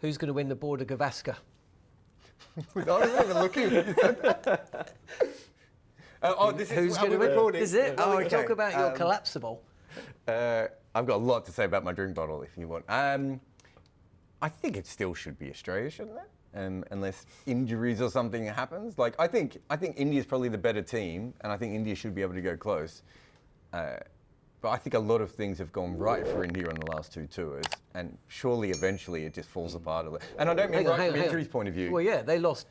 Who's going to win the Border-Gavaskar? I wasn't even looking when you said that. This Who's is going to win? recording. This is it. Oh, We can talk about your collapsible. I've got a lot to say about my drink bottle if you want. I think it still should be Australia, shouldn't it? Unless injuries or something happens. Like I think India's probably the better team, and I think India should be able to go close. But I think a lot of things have gone right for India on the last two tours, and surely eventually it just falls apart a little. And I don't mean from injuries point of view. Well, yeah, they lost.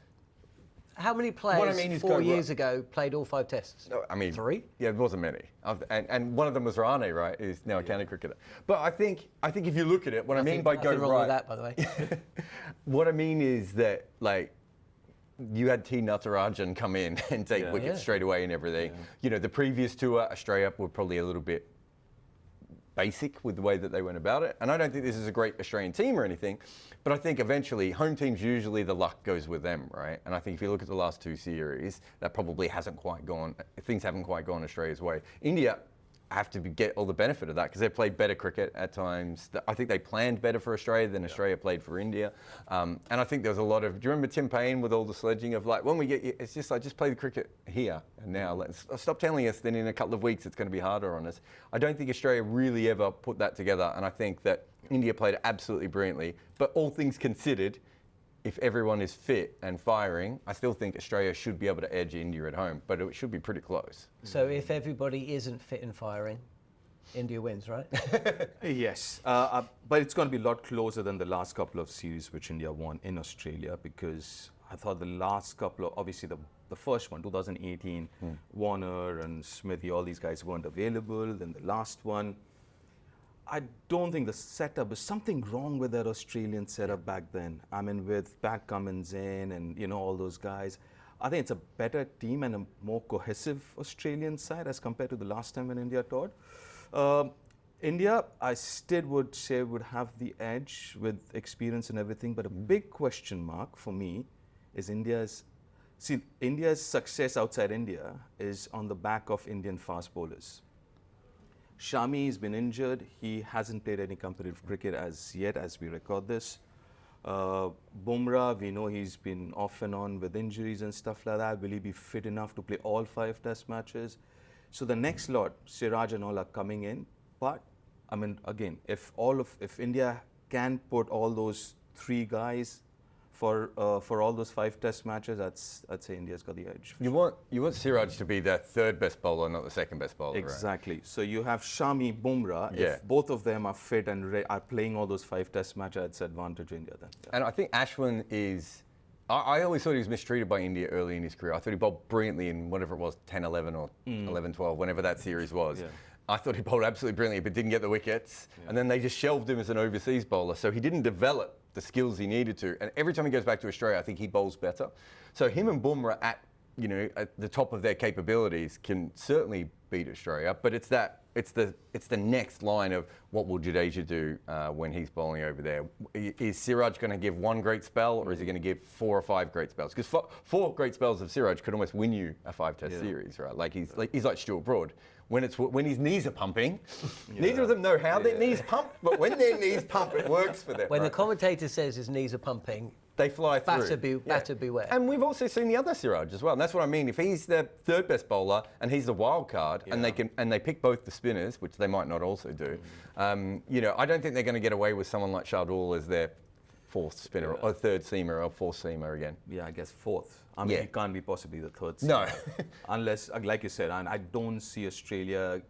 How many players 4 years ago played all 5 tests? No, I mean 3. Yeah, it wasn't many, and one of them was Rane, right? Who's now a county cricketer. But I think if you look at it, what I mean by go wrong right. with that, by the way. What I mean is that like you had T. Natarajan come in and take wickets straight away and everything. Yeah. You know, the previous tour, Australia were probably a little bit basic with the way that they went about it. And I don't think this is a great Australian team or anything, but I think eventually home teams, usually the luck goes with them, right? And I think if you look at the last 2 series, that probably hasn't quite gone, things haven't quite gone Australia's way. India have to get all the benefit of that because they played better cricket at times. I think they planned better for Australia than Australia played for India. And I think there was a lot of, do you remember Tim Payne with all the sledging of like, when we get, it's just like, just play the cricket here and now. Let's stop telling us then in a couple of weeks it's going to be harder on us. I don't think Australia really ever put that together. And I think that India played absolutely brilliantly. But all things considered, if everyone is fit and firing, I still think Australia should be able to edge India at home, but it should be pretty close. So if everybody isn't fit and firing, India wins, right? Yes, but it's going to be a lot closer than the last couple of series which India won in Australia, because I thought the last couple of, obviously the first one, 2018, Warner and Smithy, all these guys weren't available. Then the last one, I don't think the setup, is something wrong with that Australian setup back then. I mean, with Pat Cummins in and, you know, all those guys. I think it's a better team and a more cohesive Australian side as compared to the last time when India toured. India, I still would say, would have the edge with experience and everything, but a big question mark for me is India's success outside India is on the back of Indian fast bowlers. Shami has been injured. He hasn't played any competitive cricket as yet as we record this. Bumrah, we know he's been off and on with injuries and stuff like that. Will he be fit enough to play all 5 test matches? So the next lot, Siraj and all are coming in. But, I mean, again, if India can put all those 3 guys for all those 5 test matches, I'd say India's got the edge. You want Siraj to be the 3rd best bowler, not the 2nd best bowler, exactly. Right? So you have Shami, Bumrah. Yeah. If both of them are fit and are playing all those 5 test matches, it's advantage India then. Yeah. And I think Ashwin is, I always thought he was mistreated by India early in his career. I thought he bowled brilliantly in whatever it was, 10-11 or 11-12, whenever that series was. Yeah. I thought he bowled absolutely brilliantly, but didn't get the wickets. Yeah. And then they just shelved him as an overseas bowler. So he didn't develop the skills he needed to. And every time he goes back to Australia, I think he bowls better. So him and Bumrah at the top of their capabilities can certainly beat Australia. But it's the next line of what will Jadeja do when he's bowling over there. Is Siraj going to give 1 great spell, or is he going to give 4 or 5 great spells? Because 4 great spells of Siraj could almost win you a 5-test series, right? Like he's like Stuart Broad. When his knees are pumping, neither of them know how their knees pump, but when their knees pump, it works for them. When the commentator says his knees are pumping, they fly through. Batter beware. And we've also seen the other Siraj as well, and that's what I mean. If he's the 3rd best bowler and he's the wild card, and they pick both the spinners, which they might not also do, I don't think they're going to get away with someone like Shardul as their 4th spinner or 3rd seamer or 4th seamer again. Yeah, I guess 4th. I mean, he can't be possibly the 3rd seamer. No. Unless, like you said, I don't see Australia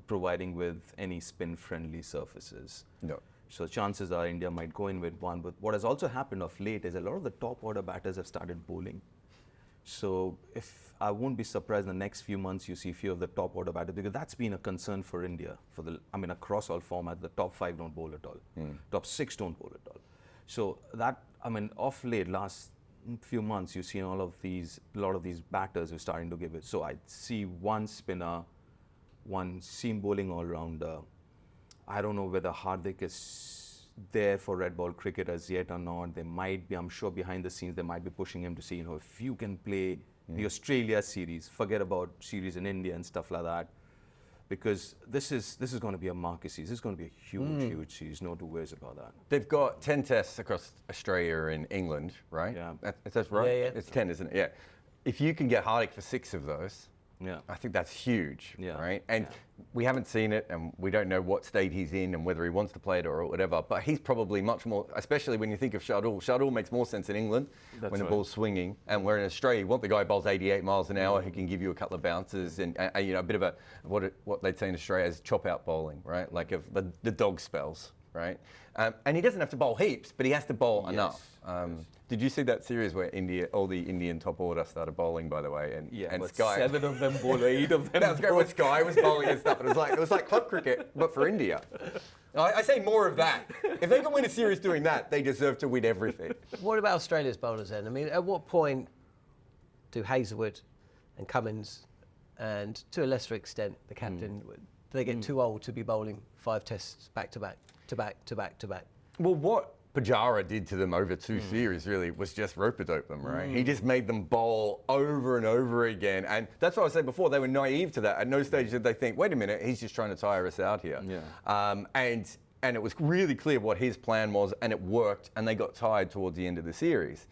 providing with any spin-friendly surfaces. No. So chances are India might go in with one. But what has also happened of late is a lot of the top order batters have started bowling. So I won't be surprised in the next few months you see a few of the top order batters, because that's been a concern for India. Across all formats, the top 5 don't bowl at all. Top 6 don't bowl at all. So off late, last few months, you've seen a lot of these batters who are starting to give it. So I see 1 spinner, 1 seam bowling all-rounder. I don't know whether Hardik is there for red ball cricket as yet or not. They might be, I'm sure behind the scenes, they might be pushing him to see, if you can play the Australia series, forget about series in India and stuff like that. because this is going to be a marquee series. This is going to be a huge series. No two ways about that. They've got 10 tests across Australia and England, right? Yeah. That's right? Yeah. It's 10, isn't it? Yeah. If you can get Hardik for 6 of those, I think that's huge, right? And we haven't seen it, and we don't know what state he's in and whether he wants to play it or whatever, but he's probably much more, especially when you think of Shardul. Shardul makes more sense in England when the ball's swinging, and where in Australia, you want the guy who bowls 88 miles an hour who can give you a couple of bounces and you know, a bit of a, what they'd say in Australia is chop-out bowling, right? Like the dog spells, right? And he doesn't have to bowl heaps, but he has to bowl enough. Did you see that series where all the Indian top order started bowling, by the way? And Sky, 7 of them bowled, 8 of them. That was great when Sky was bowling and stuff. And it was like club cricket, but for India. I say more of that. If they can win a series doing that, they deserve to win everything. What about Australia's bowlers then? I mean, at what point do Hazelwood and Cummins, and to a lesser extent the captain, do they get too old to be bowling 5 tests back to back, to back, to back, to back? Well, what Pujara did to them over 2 series really was just rope-a-dope them, right? He just made them bowl over and over again. And that's what I was saying before, they were naive to that. At no stage did they think, wait a minute, he's just trying to tire us out here. And it was really clear what his plan was, and it worked, and they got tired towards the end of the series.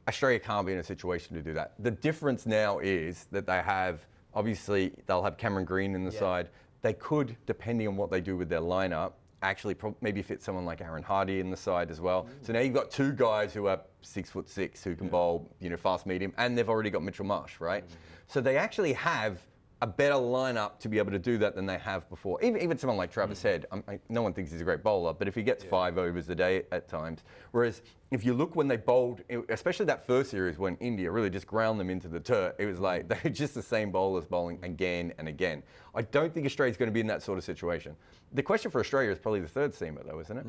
Australia can't be in a situation to do that. The difference now is that they have, obviously, they'll have Cameron Green in the side. They could, depending on what they do with their lineup, actually maybe fit someone like Aaron Hardy in the side as well. So now you've got 2 guys who are 6'6" who can bowl, you know, fast medium, and they've already got Mitchell Marsh, right? So they actually have a better lineup to be able to do that than they have before. Even someone like Travis Head, no one thinks he's a great bowler, but if he gets 5 overs a day at times, whereas if you look when they bowled, especially that first series when India really just ground them into the turf, it was like they were just the same bowlers bowling again and again. I don't think Australia's going to be in that sort of situation. The question for Australia is probably the 3rd seamer though, isn't it?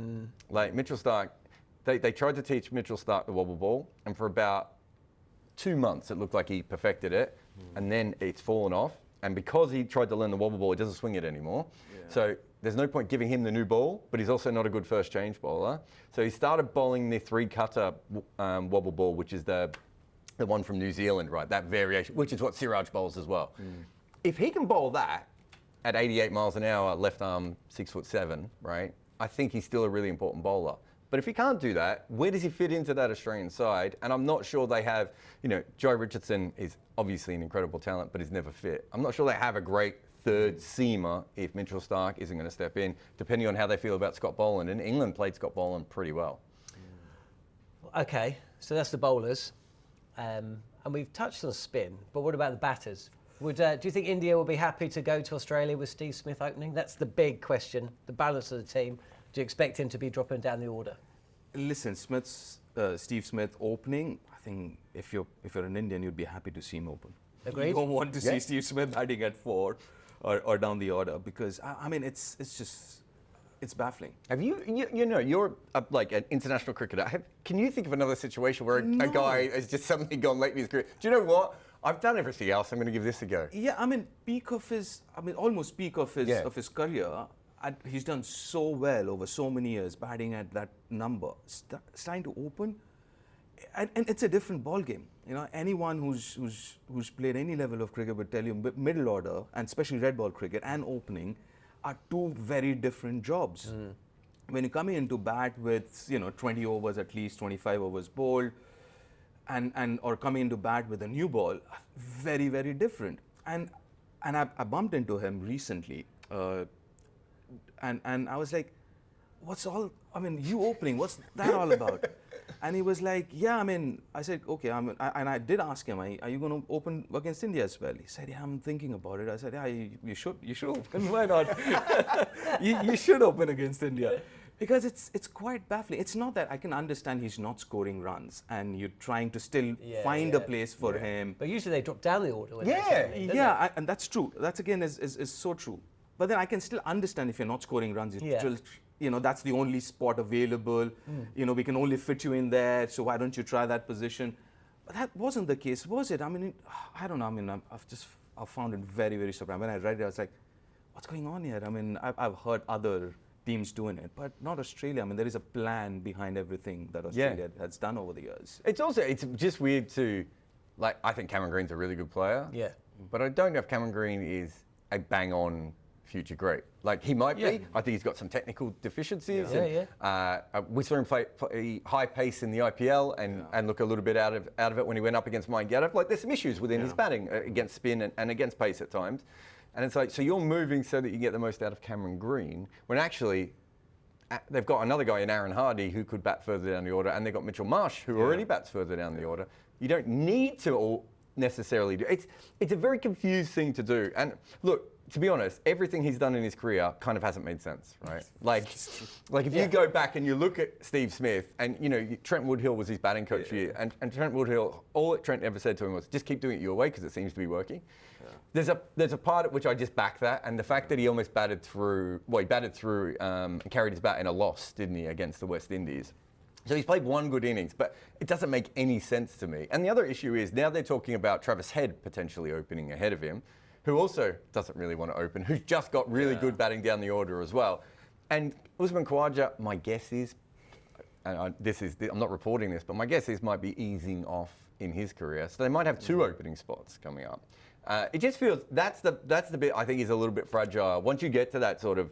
Like Mitchell Starc, they tried to teach Mitchell Starc the wobble ball, and for about 2 months it looked like he perfected it, and then it's fallen off. And because he tried to learn the wobble ball, he doesn't swing it anymore. So there's no point giving him the new ball, but he's also not a good first change bowler. So he started bowling the 3-cutter wobble ball, which is the one from New Zealand, right? That variation, which is what Siraj bowls as well. If he can bowl that at 88 miles an hour, left arm, 6'7", right? I think he's still a really important bowler. But if he can't do that, where does he fit into that Australian side? And I'm not sure they have, you know, Joe Richardson is obviously an incredible talent, but he's never fit. I'm not sure they have a great 3rd seamer if Mitchell Starc isn't going to step in, depending on how they feel about Scott Boland. And England played Scott Boland pretty well. Okay, so that's the bowlers. And we've touched on spin, but what about the batters? Do you think India will be happy to go to Australia with Steve Smith opening? That's the big question, the balance of the team. Do you expect him to be dropping down the order? Listen, Steve Smith opening, I think if you're an Indian, you'd be happy to see him open. Agreed? You don't want to see Steve Smith batting at 4 or down the order, because, I mean, it's baffling. Have you're like an international cricketer. Can you think of another situation where a guy has just suddenly gone late in his career? Do you know what? I've done everything else. I'm going to give this a go. Yeah, I mean, almost peak of his career. He's done so well over so many years, batting at that number. Starting to open, and it's a different ball game. You know, anyone who's played any level of cricket would tell you middle order, and especially red ball cricket and opening, are 2 very different jobs. When you're coming into bat with 20 overs at least, 25 overs bowled, and or coming into bat with a new ball, very, very different. And I bumped into him recently. And I was like, you opening, what's that all about? And he was like, yeah, I said, okay, and I did ask him, are you going to open against India as well? He said, yeah, I'm thinking about it. I said, yeah, you should open, why not? you should open against India. Because it's quite baffling. It's not that I can understand he's not scoring runs and you're trying to still find a place for him. But usually they drop down the order. And that's true. That again is so true. But then I can still understand if you're not scoring runs, that's the only spot available. We can only fit you in there, so why don't you try that position? But that wasn't the case, was it? I don't know. I've found it very, very surprising. When I read it, I was like, what's going on here? I've heard other teams doing it, but not Australia. There is a plan behind everything that Australia has done over the years. It's just weird to, I think Cameron Green's a really good player. Yeah. But I don't know if Cameron Green is a bang-on future great. Like he might be. I think he's got some technical deficiencies. We saw him play high pace in the IPL and look a little bit out of it when he went up against Mike Yadav. Like there's some issues within his batting against spin and against pace at times. And it's like, so you're moving so that you get the most out of Cameron Green, when actually they've got another guy in Aaron Hardy who could bat further down the order, and they've got Mitchell Marsh who already bats further down the order. You don't need to all necessarily do. It's a very confused thing to do. And look, to be honest, everything he's done in his career kind of hasn't made sense, right? Like if you go back and you look at Steve Smith, and you know Trent Woodhill was his batting coach here, and Trent Woodhill, all that Trent ever said to him was, just keep doing it your way because it seems to be working. There's a part at which I just back that, and the fact that he almost batted through, and carried his bat in a loss, didn't he, against the West Indies? So he's played one good innings, but it doesn't make any sense to me. And the other issue is now they're talking about Travis Head potentially opening ahead of him, who also doesn't really want to open, who's just got really good batting down the order as well. And Usman Khawaja, my guess is, and I'm not reporting this, but my guess is might be easing off in his career. So they might have two opening spots coming up. It just feels that's the bit I think is a little bit fragile. Once you get to that sort of,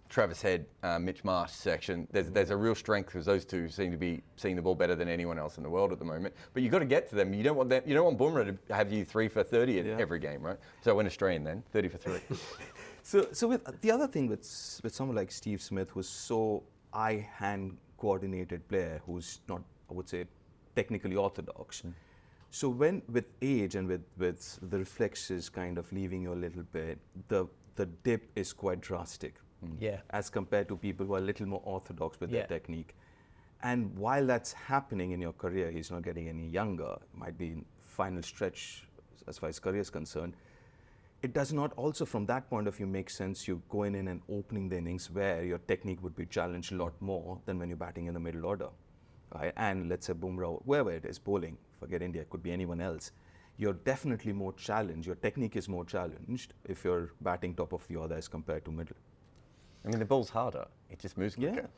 Travis Head, Mitch Marsh section, there's a real strength because those two seem to be seeing the ball better than anyone else in the world at the moment. But you've got to get to them. You don't want Bumrah to have you 3 for 30 in every game, right? So I went Australian then, 30 for 3. So with the other thing with someone like Steve Smith, who's so eye-hand coordinated player, who's not, I would say, technically orthodox. So when with age and with the reflexes kind of leaving you a little bit, the dip is quite drastic. As compared to people who are a little more orthodox with their technique. And while that's happening in your career, he's not getting any younger, might be in final stretch as far as career is concerned. It does not also, from that point of view, make sense you going in and opening the innings where your technique would be challenged a lot more than when you're batting in the middle order. Right? And let's say Bumrah, whoever it is, bowling, forget India, it could be anyone else. You're definitely more challenged, your technique is more challenged if you're batting top of the order as compared to middle. I mean, the ball's harder. It just moves quicker.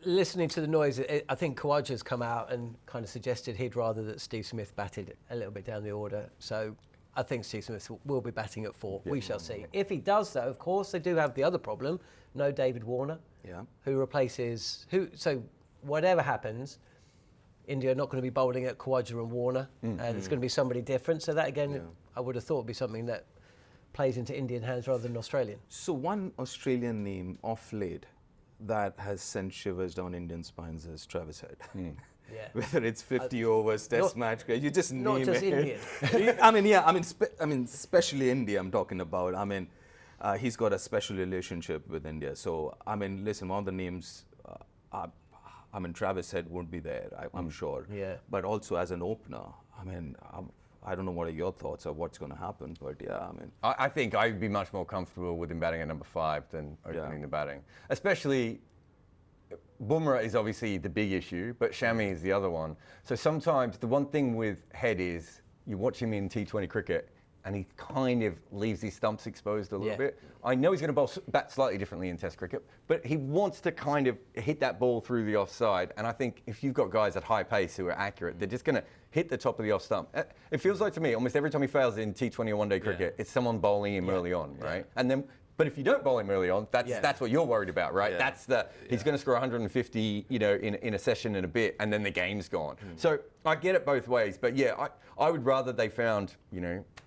Listening to the noise, I think Khawaja's come out and kind of suggested he'd rather that Steve Smith batted a little bit down the order. So I think Steve Smith will be batting at 4. We shall see. If he does, though, of course, they do have the other problem. No David Warner, who replaces... So whatever happens, India are not going to be bowling at Khawaja and Warner. And it's going to be somebody different. So that, again, I would have thought would be something that plays into Indian hands rather than Australian. So one Australian name off late that has sent shivers down Indian spines is Travis Head. Whether it's 50 overs, test match, you just name it. Not just Indian. I mean, especially India I'm talking about. I mean, he's got a special relationship with India. So, I mean, listen, one of the names, Travis Head won't be there, I'm sure. But also as an opener, I mean, I don't know what are your thoughts of what's going to happen, but I think I'd be much more comfortable with him batting at number 5 than opening the batting. Especially, Bumrah is obviously the big issue, but Shami is the other one. So sometimes the one thing with Head is you watch him in T20 cricket and he kind of leaves his stumps exposed a little bit. I know he's going to bat slightly differently in Test cricket, but he wants to kind of hit that ball through the offside. And I think if you've got guys at high pace who are accurate, they're just going to hit the top of the off stump. It feels like to me, almost every time he fails in T20 or one-day cricket, it's someone bowling him early on, right? And then, but if you don't bowl him early on, that's what you're worried about, right? That's he's going to score 150, in a session in a bit, and then the game's gone. So I get it both ways, but I would rather they found,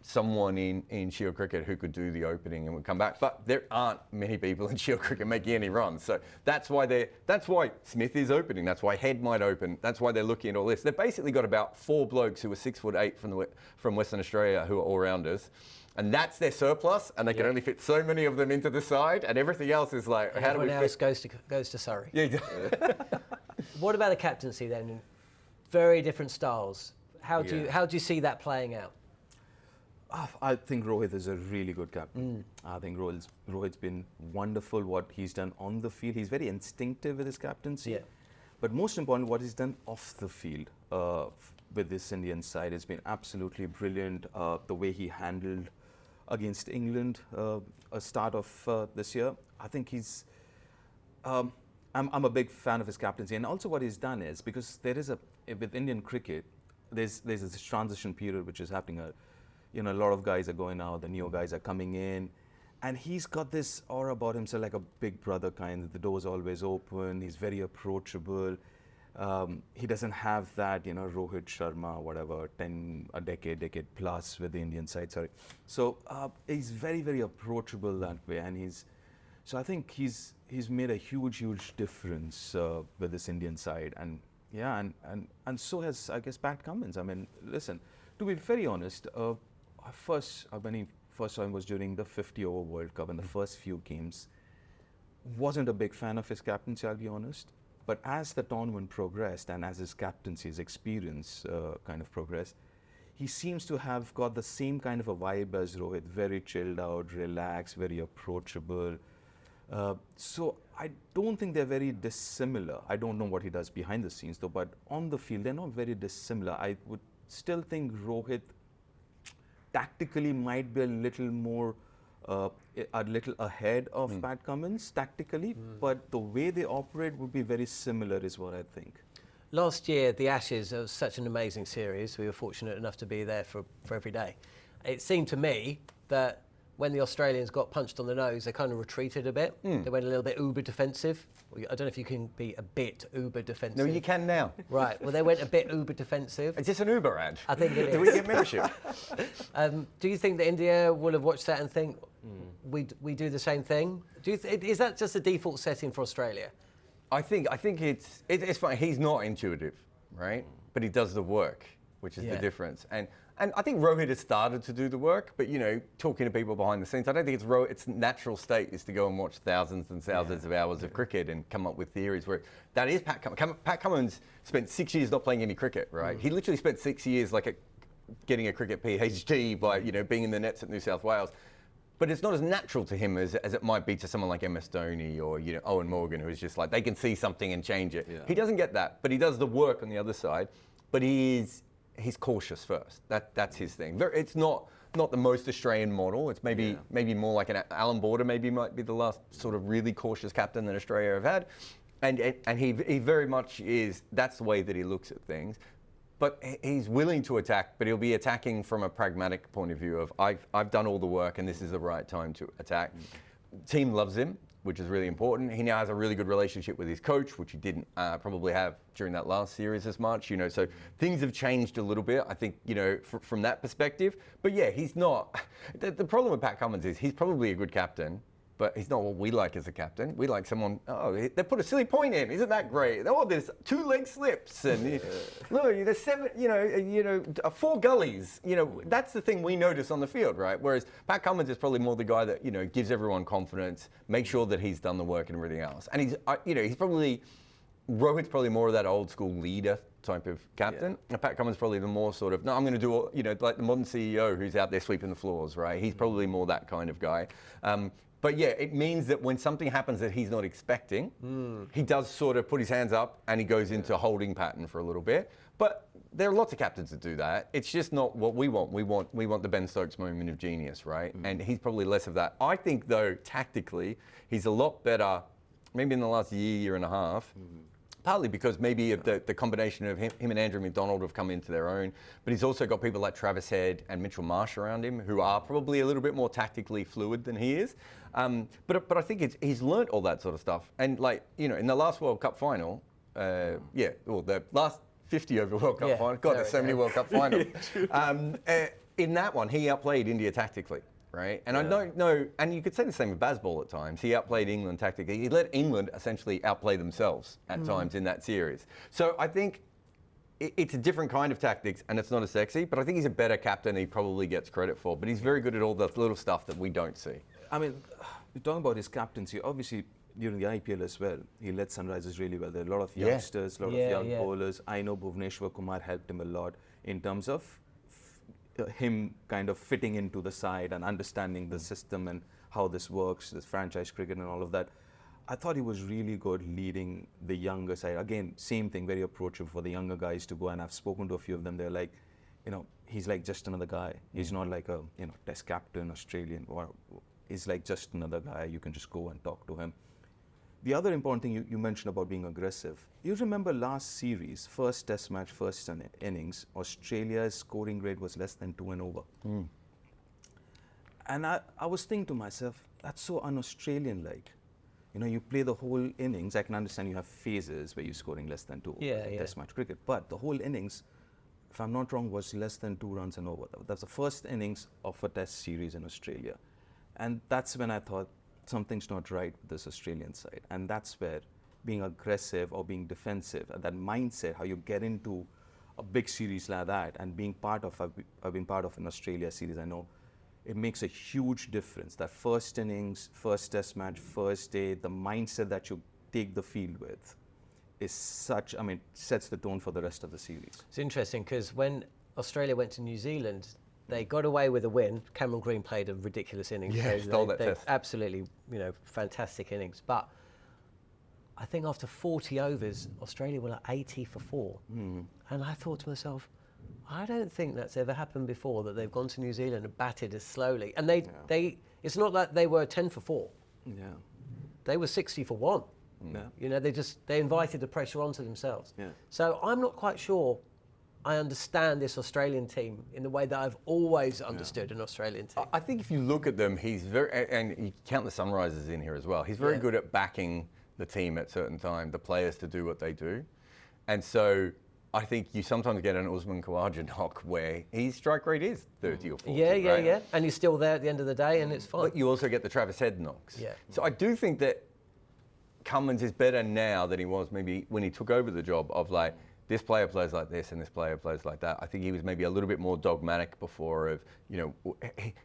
someone in Shield cricket who could do the opening and would come back. But there aren't many people in Shield cricket making any runs, so that's why Smith is opening. That's why Head might open. That's why they're looking at all this. They've basically got about 4 blokes who are 6'8" from Western Australia who are all rounders. And that's their surplus, and they can only fit so many of them into the side, and everything else is like, how do we fit? Everyone else goes to Surrey. What about the captaincy then? Very different styles. How do you see that playing out? I think Rohit is a really good captain. I think Rohit's been wonderful what he's done on the field. He's very instinctive with his captaincy. But most important, what he's done off the field with this Indian side has been absolutely brilliant. The way he handled against England, a start of this year. I think he's. I'm a big fan of his captaincy, and also what he's done is because there is with Indian cricket, there's this transition period which is happening. a lot of guys are going out, the new guys are coming in. And he's got this aura about himself, like a big brother kind. The door's always open. He's very approachable. He doesn't have that, Rohit Sharma, whatever, a decade plus with the Indian side. Sorry. So he's very, very approachable that way. And so I think he's made a huge difference with this Indian side. And yeah, and so has, I guess, Pat Cummins. I mean, listen, to be very honest, when he first time was during the 50-over World Cup and the first few games. Wasn't a big fan of his captaincy, I'll be honest. But as the tournament progressed and as his captaincy, his experience kind of progressed, he seems to have got the same kind of a vibe as Rohit, very chilled out, relaxed, very approachable. So I don't think they're very dissimilar. I don't know what he does behind the scenes though, but on the field, they're not very dissimilar. I would still think Rohit tactically might be a little more, a little ahead of Pat Cummins tactically, but the way they operate would be very similar is what I think. Last year, the Ashes was such an amazing series. We were fortunate enough to be there for every day. It seemed to me that when the Australians got punched on the nose, they kind of retreated a bit. They went a little bit uber defensive. I don't know if you can be a bit uber defensive. No, you can now. Right. Well, they went a bit uber defensive. Is this an Uber ad? I think it is. Do we get membership? Do you think that India will have watched that and think we do the same thing? Is that just a default setting for Australia? I think it's fine. He's not intuitive, right? But he does the work, which is the difference. And I think Rohit has started to do the work, but talking to people behind the scenes, I don't think its natural state is to go and watch thousands and thousands of hours of cricket and come up with theories where that is Pat Cummins. Pat Cummins spent 6 years not playing any cricket, right? He literally spent 6 years getting a cricket PhD by being in the nets at New South Wales. But it's not as natural to him as it might be to someone like MS Dhoni or Owen Morgan, who's just like they can see something and change it. Yeah. He doesn't get that, but he does the work on the other side. But he's cautious first. That's his thing. It's not the most Australian model. It's maybe more like an Alan Border. Maybe might be the last sort of really cautious captain that Australia have had, and he very much is. That's the way that he looks at things. But he's willing to attack, but he'll be attacking from a pragmatic point of view of I've done all the work and this is the right time to attack. Team loves him, which is really important. He now has a really good relationship with his coach, which he didn't probably have during that last series as much. So things have changed a little bit, I think, from that perspective. But yeah, he's not. The problem with Pat Cummins is he's probably a good captain, but he's not what we like as a captain. We like someone, they put a silly point in. Isn't that great? Oh, there's 2 leg slips and look, there's 7, 4 gullies. That's the thing we notice on the field, right? Whereas Pat Cummins is probably more the guy that, gives everyone confidence, make sure that he's done the work and everything else. And he's probably, Rohit's probably more of that old school leader type of captain. Yeah. And Pat Cummins probably the more sort of, no, I'm going to do all, like the modern CEO who's out there sweeping the floors, right? He's probably more that kind of guy. But yeah, it means that when something happens that he's not expecting, he does sort of put his hands up and he goes into a holding pattern for a little bit. But there are lots of captains that do that. It's just not what we want. We want the Ben Stokes moment of genius, right? And he's probably less of that. I think though, tactically, he's a lot better, maybe in the last year and a half, partly because maybe of the combination of him and Andrew McDonald have come into their own, but he's also got people like Travis Head and Mitchell Marsh around him who are probably a little bit more tactically fluid than he is. But I think he's learnt all that sort of stuff. And in the last World Cup final, the last 50 over World Cup final, God, there's so many World Cup finals. In that one, he outplayed India tactically. Right, and I don't know, and you could say the same with Bazball at times. He outplayed England tactically. He let England essentially outplay themselves at times in that series. So I think it's a different kind of tactics, and it's not as sexy. But I think he's a better captain than he probably gets credit for. But he's very good at all the little stuff that we don't see. I mean, you're talking about his captaincy. Obviously, during the IPL as well, he led Sunrisers really well. There are a lot of youngsters, a lot of young bowlers. I know Bhuvneshwar Kumar helped him a lot in terms of him kind of fitting into the side and understanding the system and how this works, this franchise cricket and all of that. I thought he was really good leading the younger side. Again, same thing, very approachable for the younger guys to go. And I've spoken to a few of them. They're like, he's like just another guy. He's not like a test captain, Australian, or he's like just another guy. You can just go and talk to him. The other important thing you mentioned about being aggressive. You remember last series, first test match, first innings, Australia's scoring rate was less than 2 and over. And I was thinking to myself, that's so un-Australian-like. You know, you play the whole innings. I can understand you have phases where you're scoring less than 2 in Test match cricket, but the whole innings, if I'm not wrong, was less than 2 runs and over. That's the first innings of a Test series in Australia. And that's when I thought something's not right with this Australian side. And that's where being aggressive or being defensive, that mindset, how you get into a big series like that, and being part of, I've been part of an Australia series, I know, it makes a huge difference. That first innings, first Test match, first day, the mindset that you take the field with is such, I mean, sets the tone for the rest of the series. It's interesting because when Australia went to New Zealand, they got away with a win. Cameron Green played a ridiculous innings. Yeah, stole that test. Absolutely, fantastic innings. But I think after 40 overs, Australia were like 80 for 4. And I thought to myself, I don't think that's ever happened before, that they've gone to New Zealand and batted as slowly. And it's not like they were 10 for 4. Yeah. They were 60 for 1. Yeah. They invited the pressure onto themselves. Yeah. So I'm not quite sure I understand this Australian team in the way that I've always understood an Australian team. I think if you look at them, he's very, and you count the Sunrisers in here as well, he's very good at backing the team at certain time, the players to do what they do. And so I think you sometimes get an Usman Khawaja knock where his strike rate is 30 or 40. Yeah. And he's still there at the end of the day, and it's fine. But you also get the Travis Head knocks. Yeah. So I do think that Cummins is better now than he was maybe when he took over the job of like, this player plays like this and this player plays like that. I think he was maybe a little bit more dogmatic before of,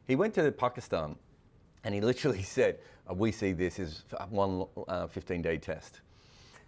he went to Pakistan and he literally said, we see this as one 15-day test.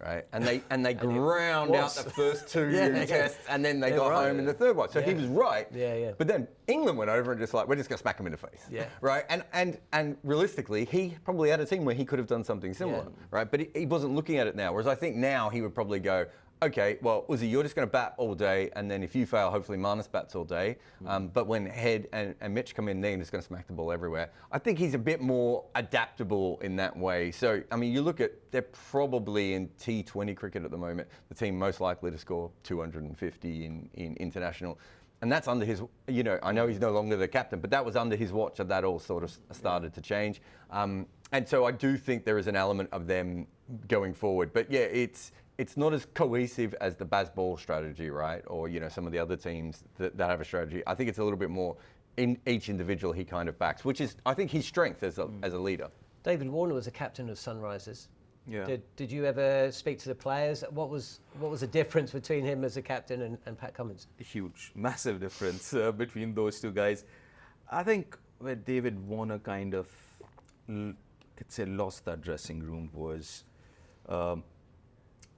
Right, and they ground out the first 2 tests, and then they got home in the third one. So he was right. Yeah. But then England went over and just like, we're just going to smack him in the face. Yeah. Right. And realistically, he probably had a team where he could have done something similar. Yeah. Right. But he wasn't looking at it now. Whereas I think now he would probably go, okay, well, Uzi, you're just going to bat all day, and then if you fail, hopefully Marnus bats all day. But when Head and Mitch come in, they're just going to smack the ball everywhere. I think he's a bit more adaptable in that way. So, I mean, you look at, they're probably in T20 cricket at the moment, the team most likely to score 250 in international. And that's under his, I know he's no longer the captain, but that was under his watch that all sort of started to change. And so I do think there is an element of them going forward. But yeah, it's not as cohesive as the Bazball strategy, right? Or, some of the other teams that have a strategy. I think it's a little bit more in each individual he kind of backs, which is, I think, his strength as a leader. David Warner was a captain of Sunrisers. Yeah. Did you ever speak to the players? What was the difference between him as a captain and Pat Cummins? Huge, massive difference between those two guys. I think where David Warner kind of, lost that dressing room was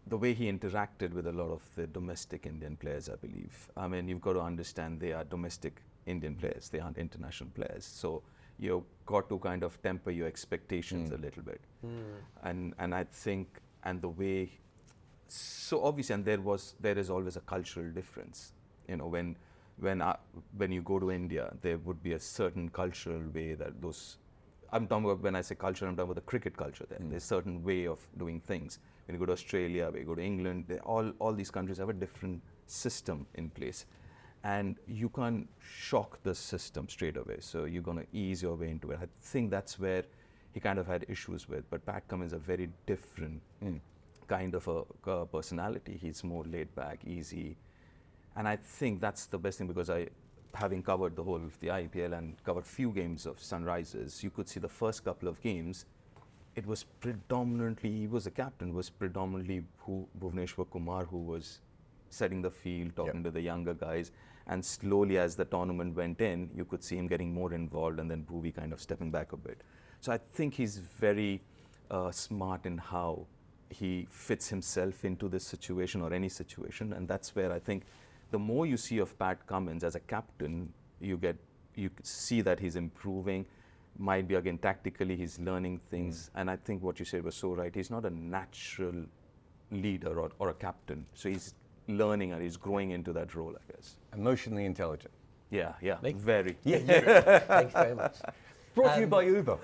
the way he interacted with a lot of the domestic Indian players, I believe. I mean, you've got to understand they are domestic Indian players, they aren't international players. So you've got to kind of temper your expectations a little bit. And I think, and the way, so obviously, and there is always a cultural difference. When you go to India, there would be a certain cultural way that those, I'm talking about, when I say culture, I'm talking about the cricket culture there. There's a certain way of doing things. When you go to Australia, when you go to England, all these countries have a different system in place. And you can't shock the system straight away. So you're going to ease your way into it. I think that's where he kind of had issues with. But Pat Cummins is a very different kind of a personality. He's more laid back, easy. And I think that's the best thing, because having covered the whole of the IPL and covered few games of Sunrisers, you could see the first couple of games, it was predominantly, he was a captain, was predominantly Bhuvneshwar Kumar who was setting the field, talking to the younger guys. And slowly as the tournament went in, you could see him getting more involved, and then Bhuvi kind of stepping back a bit. So I think he's very smart in how he fits himself into this situation or any situation. And that's where I think the more you see of Pat Cummins as a captain, you see that he's improving. Might be, again, tactically, he's learning things. And I think what you said was so right. He's not a natural leader or a captain. So he's learning and he's growing into that role, I guess. Emotionally intelligent. Yeah, very. Yeah. Thank you very much. Brought to you by Uber.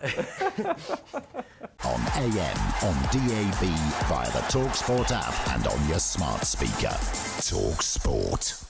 On AM, on DAB, via the talkSPORT app and on your smart speaker. talkSPORT.